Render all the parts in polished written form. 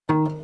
Hello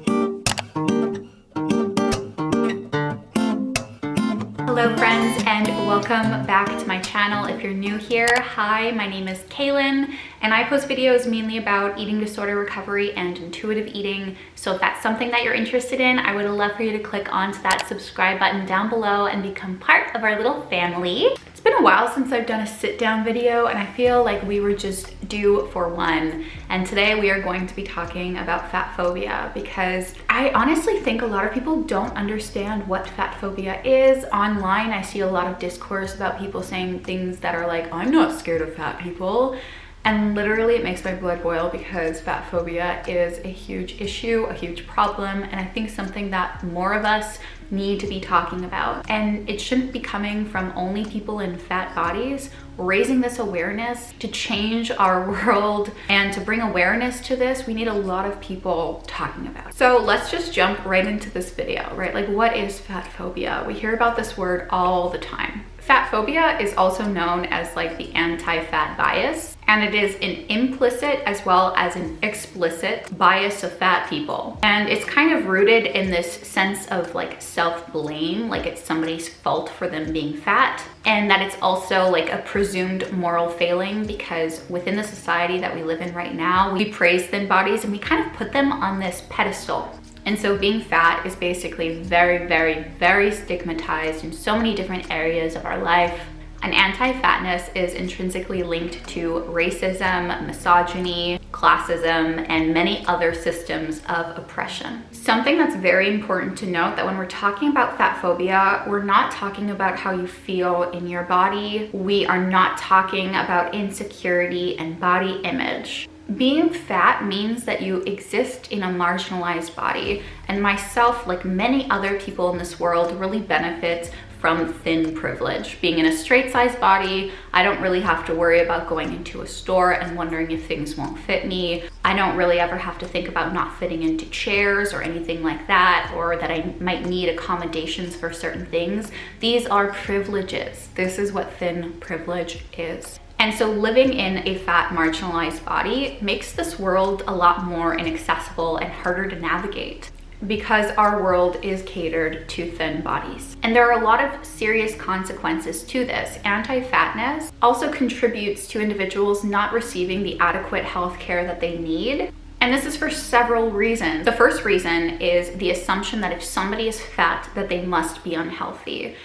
friends, and welcome back to my channel. If you're new here, hi, my name is Kailin and I post videos mainly about eating disorder recovery and intuitive eating. So if that's something that you're interested in, I would love for you to click onto that subscribe button down below and become part of our little family. It's been a while since I've done a sit down video and I feel like we were just due for one. And today we are going to be talking about fat phobia because I honestly think a lot of people don't understand what fat phobia is. Online, I see a lot of discourse about people saying things that are like, I'm not scared of fat people. And literally it makes my blood boil because fat phobia is a huge issue, a huge problem, and I think something that more of us need to be talking about. And it shouldn't be coming from only people in fat bodies. Raising this awareness to change our world and to bring awareness to this, we need a lot of people talking about it. So let's just jump right into this video, right? Like, what is fat phobia? We hear about this word all the time. Fat phobia is also known as like the anti-fat bias, and it is an implicit as well as an explicit bias of fat people. And it's kind of rooted in this sense of like self-blame, like it's somebody's fault for them being fat, and that it's also like a presumed moral failing because within the society that we live in right now, we praise thin bodies and we kind of put them on this pedestal. And so being fat is basically very, very, very stigmatized in so many different areas of our life. And anti-fatness is intrinsically linked to racism, misogyny, classism, and many other systems of oppression. Something that's very important to note that when we're talking about fat phobia, we're not talking about how you feel in your body. We are not talking about insecurity and body image. Being fat means that you exist in a marginalized body, and myself, like many other people in this world, really benefits from thin privilege. Being in a straight-sized body, I don't really have to worry about going into a store and wondering if things won't fit me. I don't really ever have to think about not fitting into chairs or anything like that, or that I might need accommodations for certain things. These are privileges. This is what thin privilege is. And so living in a fat, marginalized body makes this world a lot more inaccessible and harder to navigate because our world is catered to thin bodies. And there are a lot of serious consequences to this. Anti-fatness also contributes to individuals not receiving the adequate health care that they need. And this is for several reasons. The first reason is the assumption that if somebody is fat, that they must be unhealthy.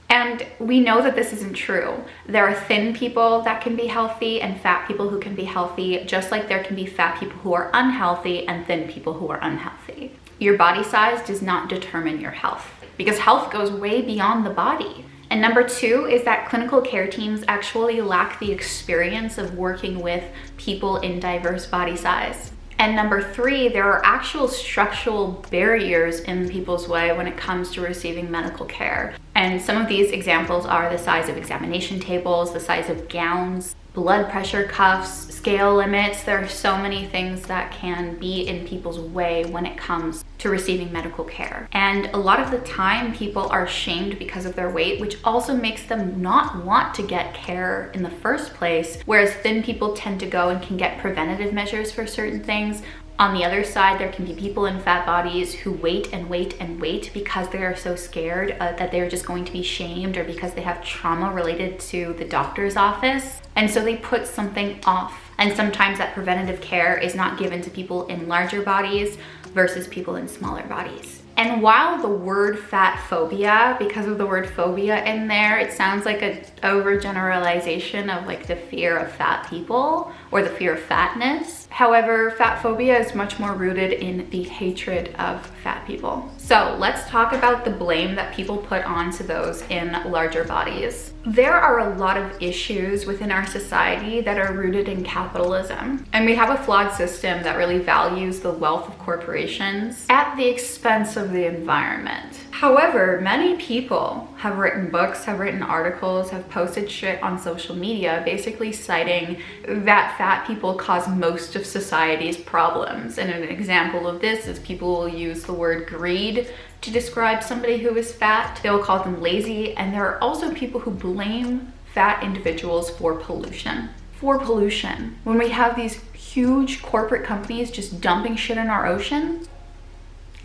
And we know that this isn't true. There are thin people that can be healthy and fat people who can be healthy, just like there can be fat people who are unhealthy and thin people who are unhealthy. Your body size does not determine your health because health goes way beyond the body. And number two is that clinical care teams actually lack the experience of working with people in diverse body size. And number three, there are actual structural barriers in people's way when it comes to receiving medical care. And some of these examples are the size of examination tables, the size of gowns, blood pressure cuffs, scale limits. There are so many things that can be in people's way when it comes to receiving medical care. And a lot of the time people are shamed because of their weight, which also makes them not want to get care in the first place, whereas thin people tend to go and can get preventative measures for certain things. On the other side, there can be people in fat bodies who wait and wait and wait because they are so scared that they're just going to be shamed, or because they have trauma related to the doctor's office. And so they put something off. And sometimes that preventative care is not given to people in larger bodies versus people in smaller bodies. And while the word fat phobia, because of the word phobia in there, it sounds like an overgeneralization of like the fear of fat people or the fear of fatness. However, fat phobia is much more rooted in the hatred of fat people. So let's talk about the blame that people put onto those in larger bodies. There are a lot of issues within our society that are rooted in capitalism. And we have a flawed system that really values the wealth of corporations at the expense of the environment. However, many people have written books, have written articles, have posted shit on social media basically citing that fat people cause most of society's problems. And an example of this is people will use the word greed to describe somebody who is fat. They will call them lazy. And there are also people who blame fat individuals for pollution. When we have these huge corporate companies just dumping shit in our ocean,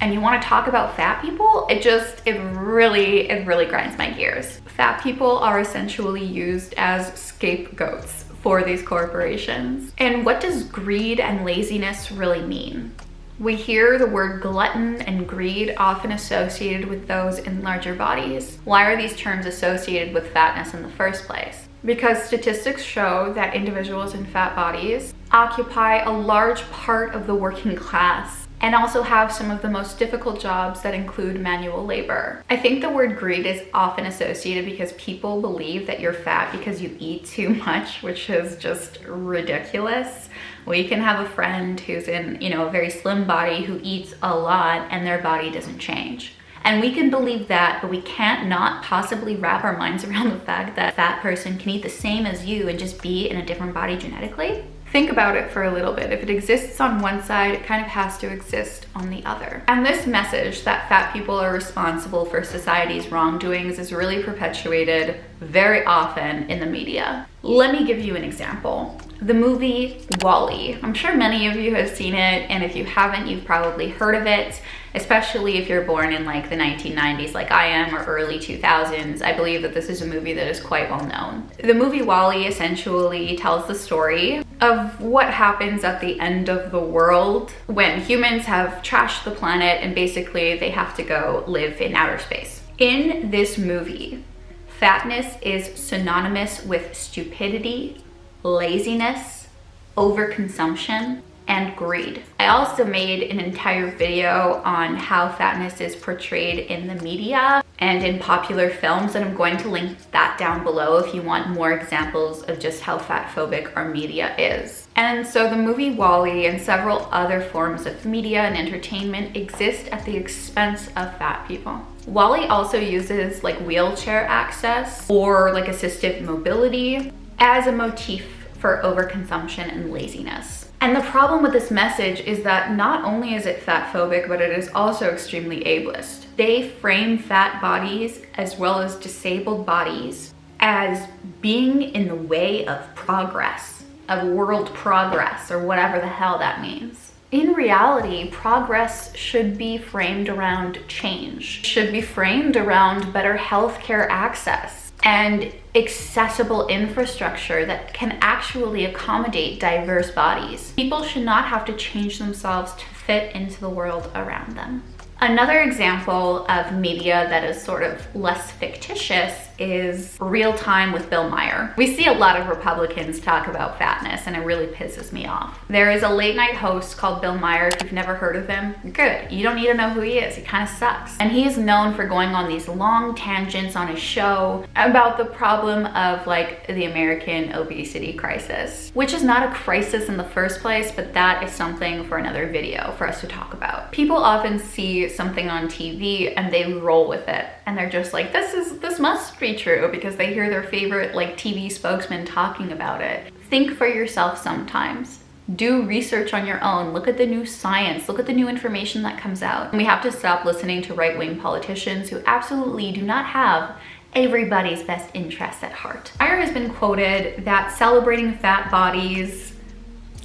and you want to talk about fat people, it really grinds my gears. Fat people are essentially used as scapegoats for these corporations. And what does greed and laziness really mean? We hear the word glutton and greed often associated with those in larger bodies. Why are these terms associated with fatness in the first place? Because statistics show that individuals in fat bodies occupy a large part of the working class and also have some of the most difficult jobs that include manual labor. I think the word greed is often associated because people believe that you're fat because you eat too much, which is just ridiculous. We can have a friend who's in, a very slim body who eats a lot and their body doesn't change. And we can believe that, but we can't not possibly wrap our minds around the fact that a fat person can eat the same as you and just be in a different body genetically. Think about it for a little bit. If it exists on one side, it kind of has to exist on the other. And this message that fat people are responsible for society's wrongdoings is really perpetuated very often in the media. Let me give you an example. The movie WALL-E. I'm sure many of you have seen it, and if you haven't, you've probably heard of it, especially if you're born in like the 1990s like I am, or early 2000s. I believe that this is a movie that is quite well known. The movie WALL-E essentially tells the story of what happens at the end of the world when humans have trashed the planet and basically they have to go live in outer space. In this movie, fatness is synonymous with stupidity, laziness, overconsumption, and greed. I also made an entire video on how fatness is portrayed in the media and in popular films, and I'm going to link that down below if you want more examples of just how fatphobic our media is. And so the movie WALL-E and several other forms of media and entertainment exist at the expense of fat people. WALL-E also uses like wheelchair access or like assistive mobility as a motif for overconsumption and laziness. And the problem with this message is that not only is it fatphobic, but it is also extremely ableist. They frame fat bodies as well as disabled bodies as being in the way of progress, of world progress, or whatever the hell that means. In reality, progress should be framed around change, should be framed around better healthcare access and accessible infrastructure that can actually accommodate diverse bodies. People should not have to change themselves to fit into the world around them. Another example of media that is sort of less fictitious is Real Time with Bill Maher. We see a lot of Republicans talk about fatness and it really pisses me off. There is a late night host called Bill Maher. If you've never heard of him, good. You don't need to know who he is. He kind of sucks. And he is known for going on these long tangents on his show about the problem of like the American obesity crisis, which is not a crisis in the first place, but that is something for another video for us to talk about. People often see something on TV and they roll with it and they're just like, this must be true, because they hear their favorite like TV spokesman talking about it. Think for yourself sometimes. Do research on your own. Look at the new science. Look at the new information that comes out. And we have to stop listening to right-wing politicians who absolutely do not have everybody's best interests at heart. Maher has been quoted that celebrating fat bodies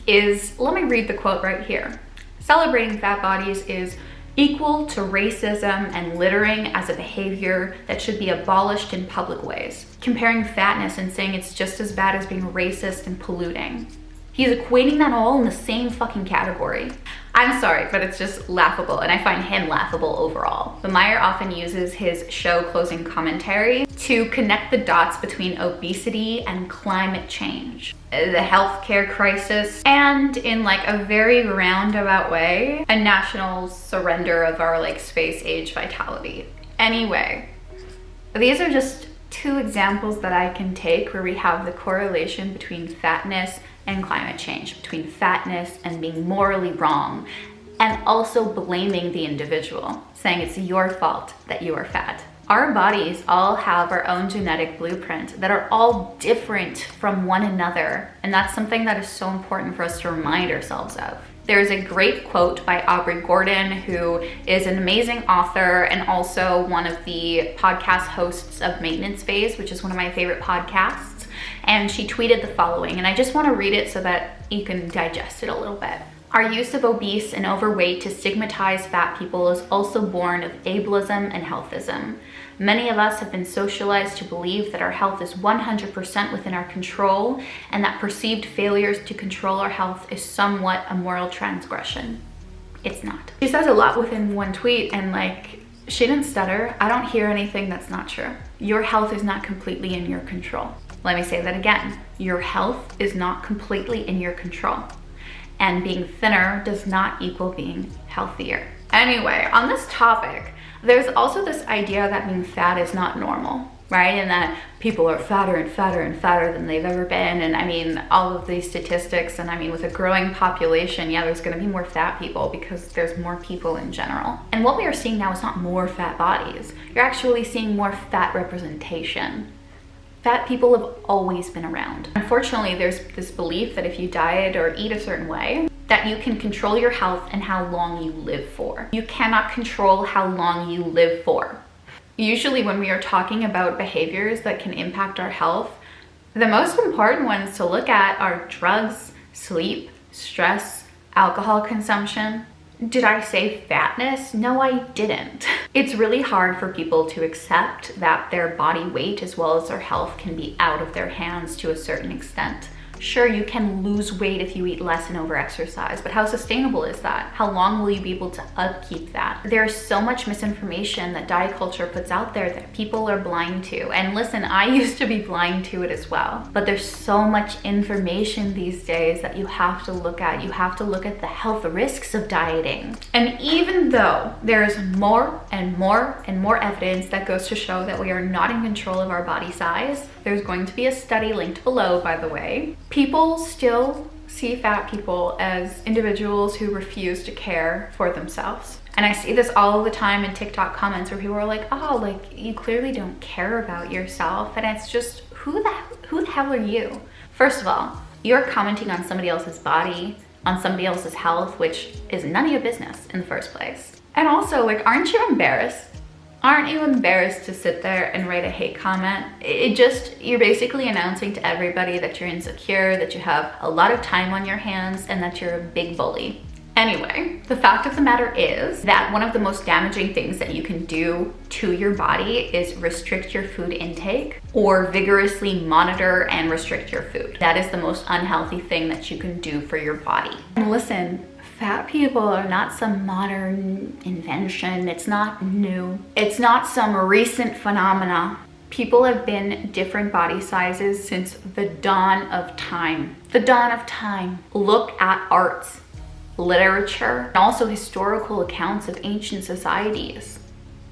is, let me read the quote right here. Celebrating fat bodies is equal to racism and littering as a behavior that should be abolished in public ways, comparing fatness and saying it's just as bad as being racist and polluting. He's equating that all in the same fucking category. I'm sorry, but it's just laughable, and I find him laughable overall. But Maher often uses his show closing commentary to connect the dots between obesity and climate change, the healthcare crisis, and in like a very roundabout way, a national surrender of our like space age vitality. Anyway, these are just two examples that I can take where we have the correlation between fatness and climate change, between fatness and being morally wrong, and also blaming the individual, saying it's your fault that you are fat. Our bodies all have our own genetic blueprint that are all different from one another, and that's something that is so important for us to remind ourselves of. There's a great quote by Aubrey Gordon, who is an amazing author and also one of the podcast hosts of Maintenance Phase, which is one of my favorite podcasts. And she tweeted the following, and I just want to read it so that you can digest it a little bit. Our use of obese and overweight to stigmatize fat people is also born of ableism and healthism. Many of us have been socialized to believe that our health is 100% within our control, and that perceived failures to control our health is somewhat a moral transgression. It's not. She says a lot within one tweet, and like, she didn't stutter. I don't hear anything that's not true. Your health is not completely in your control. Let me say that again. Your health is not completely in your control. And being thinner does not equal being healthier. Anyway, on this topic, there's also this idea that being fat is not normal, right? And that people are fatter and fatter and fatter than they've ever been. And I mean, all of these statistics, and I mean, with a growing population, yeah, there's gonna be more fat people because there's more people in general. And what we are seeing now is not more fat bodies. You're actually seeing more fat representation. Fat people have always been around. Unfortunately, there's this belief that if you diet or eat a certain way, that you can control your health and how long you live for. You cannot control how long you live for. Usually when we are talking about behaviors that can impact our health, the most important ones to look at are drugs, sleep, stress, alcohol consumption. Did I say fatness? No, I didn't. It's really hard for people to accept that their body weight as well as their health can be out of their hands to a certain extent. Sure, you can lose weight if you eat less and over-exercise, but how sustainable is that? How long will you be able to upkeep that? There's so much misinformation that diet culture puts out there that people are blind to. And listen, I used to be blind to it as well. But there's so much information these days that you have to look at. You have to look at the health risks of dieting. And even though there is more and more and more evidence that goes to show that we are not in control of our body size, there's going to be a study linked below, by the way. People still see fat people as individuals who refuse to care for themselves. And I see this all the time in TikTok comments where people are like, oh, like, you clearly don't care about yourself. And it's just, who the hell are you? First of all, you're commenting on somebody else's body, on somebody else's health, which is none of your business in the first place. And also, like, aren't you embarrassed? Aren't you embarrassed to sit there and write a hate comment? You're basically announcing to everybody that you're insecure, that you have a lot of time on your hands, and that you're a big bully. Anyway, the fact of the matter is that one of the most damaging things that you can do to your body is restrict your food intake or vigorously monitor and restrict your food. That is the most unhealthy thing that you can do for your body. And listen, fat people are not some modern invention. It's not new. It's not some recent phenomena. People have been different body sizes since the dawn of time. The dawn of time. Look at arts, literature, and also historical accounts of ancient societies.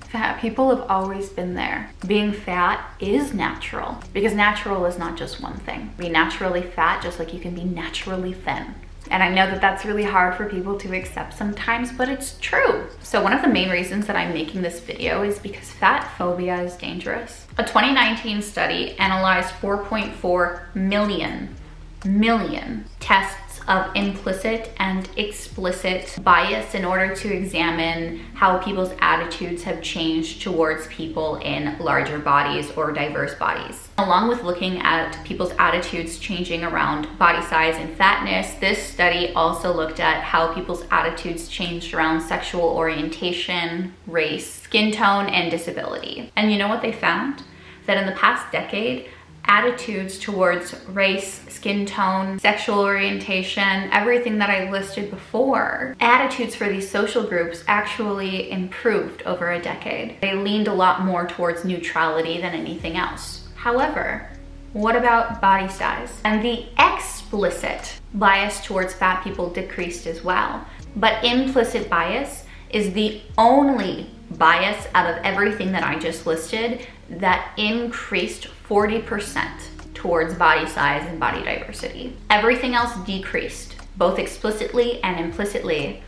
Fat people have always been there. Being fat is natural, because natural is not just one thing. Be naturally fat just like you can be naturally thin. And I know that that's really hard for people to accept sometimes, but it's true. So one of the main reasons that I'm making this video is because fat phobia is dangerous. A 2019 study analyzed 4.4 million tests of implicit and explicit bias in order to examine how people's attitudes have changed towards people in larger bodies or diverse bodies. Along with looking at people's attitudes changing around body size and fatness, this study also looked at how people's attitudes changed around sexual orientation, race, skin tone, and disability. And you know what they found? That in the past decade, attitudes towards race, skin tone, sexual orientation, everything that I listed before, attitudes for these social groups actually improved over a decade. They leaned a lot more towards neutrality than anything else. However, what about body size? And the explicit bias towards fat people decreased as well. But implicit bias is the only bias out of everything that I just listed that increased 40% towards body size and body diversity. Everything else decreased, both explicitly and implicitly,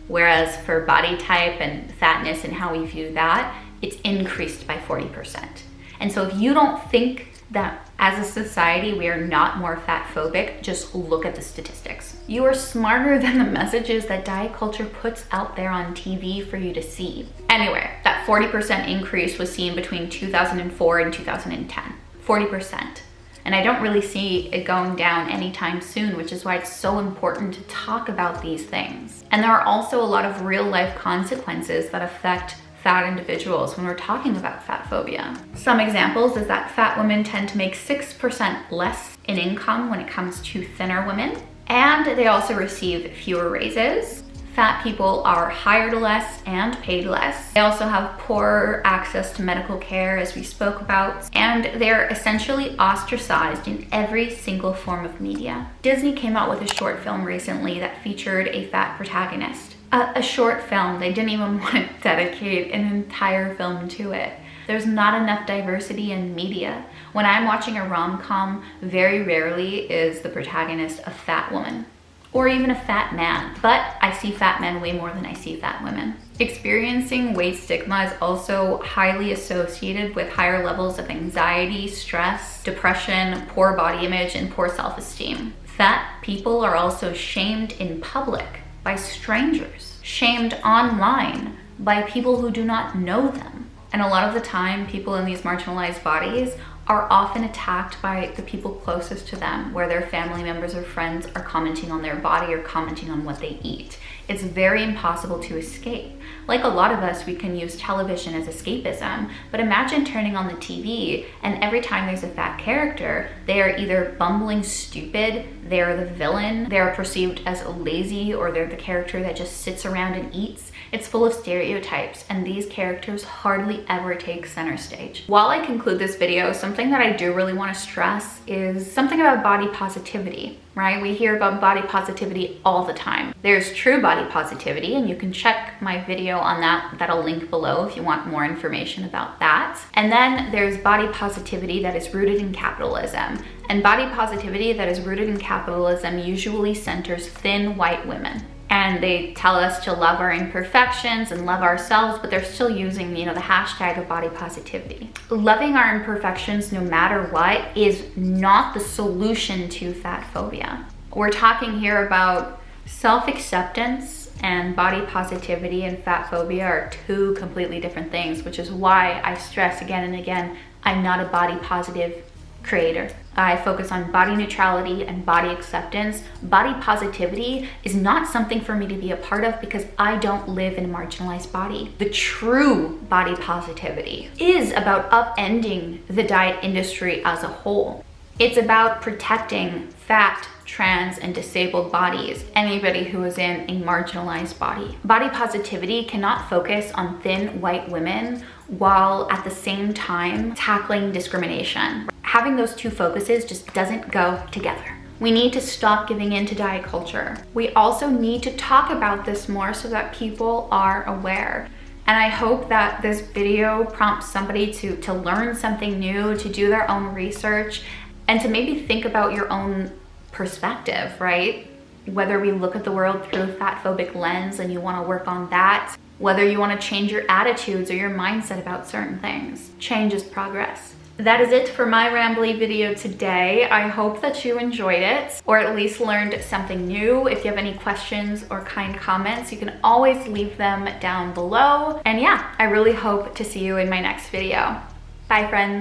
whereas for body type and fatness and how we view that, it's increased by 40%. And so if you don't think that as a society we are not more fat phobic, just look at the statistics. You are smarter than the messages that diet culture puts out there on TV for you to see. Anyway, that 40% increase was seen between 2004 and 2010. 40%. And I don't really see it going down anytime soon, which is why it's so important to talk about these things. And there are also a lot of real life consequences that affect fat individuals when we're talking about fat phobia. Some examples is that fat women tend to make 6% less in income when it comes to thinner women, and they also receive fewer raises. Fat people are hired less and paid less. They also have poor access to medical care, as we spoke about, and they're essentially ostracized in every single form of media. Disney came out with a short film recently that featured a fat protagonist. A short film, they didn't even want to dedicate an entire film to it. There's not enough diversity in media. When I'm watching a rom-com, very rarely is the protagonist a fat woman or even a fat man, but I see fat men way more than I see fat women. Experiencing weight stigma is also highly associated with higher levels of anxiety, stress, depression, poor body image, and poor self-esteem. Fat people are also shamed in public by strangers, shamed online by people who do not know them. And a lot of the time, people in these marginalized bodies are often attacked by the people closest to them, where their family members or friends are commenting on their body or commenting on what they eat. It's very impossible to escape. Like a lot of us, we can use television as escapism, but imagine turning on the TV and every time there's a fat character, they are either bumbling stupid, they're the villain, they're perceived as lazy, or they're the character that just sits around and eats. It's full of stereotypes, and these characters hardly ever take center stage. While I conclude this video, something that I do really want to stress is something about body positivity, right? We hear about body positivity all the time. There's true body positivity, and you can check my video on that. That'll link below if you want more information about that. And then there's body positivity that is rooted in capitalism. And body positivity that is rooted in capitalism usually centers thin white women. And they tell us to love our imperfections and love ourselves, but they're still using, the hashtag of body positivity. Loving our imperfections no matter what is not the solution to fat phobia. We're talking here about self-acceptance, and body positivity and fat phobia are two completely different things, which is why I stress again and again, I'm not a body positive creator. I focus on body neutrality and body acceptance. Body positivity is not something for me to be a part of because I don't live in a marginalized body. The true body positivity is about upending the diet industry as a whole. It's about protecting fat, trans, and disabled bodies, anybody who is in a marginalized body. Body positivity cannot focus on thin white women while at the same time tackling discrimination. Having those two focuses just doesn't go together. We need to stop giving in to diet culture. We also need to talk about this more so that people are aware. And I hope that this video prompts somebody to learn something new, to do their own research, and to maybe think about your own perspective, right? Whether we look at the world through a fat phobic lens and you want to work on that, whether you want to change your attitudes or your mindset about certain things. Change is progress. That is it for my rambly video today. I hope that you enjoyed it, or at least learned something new. If you have any questions or kind comments, you can always leave them down below. And yeah, I really hope to see you in my next video. Bye, friends.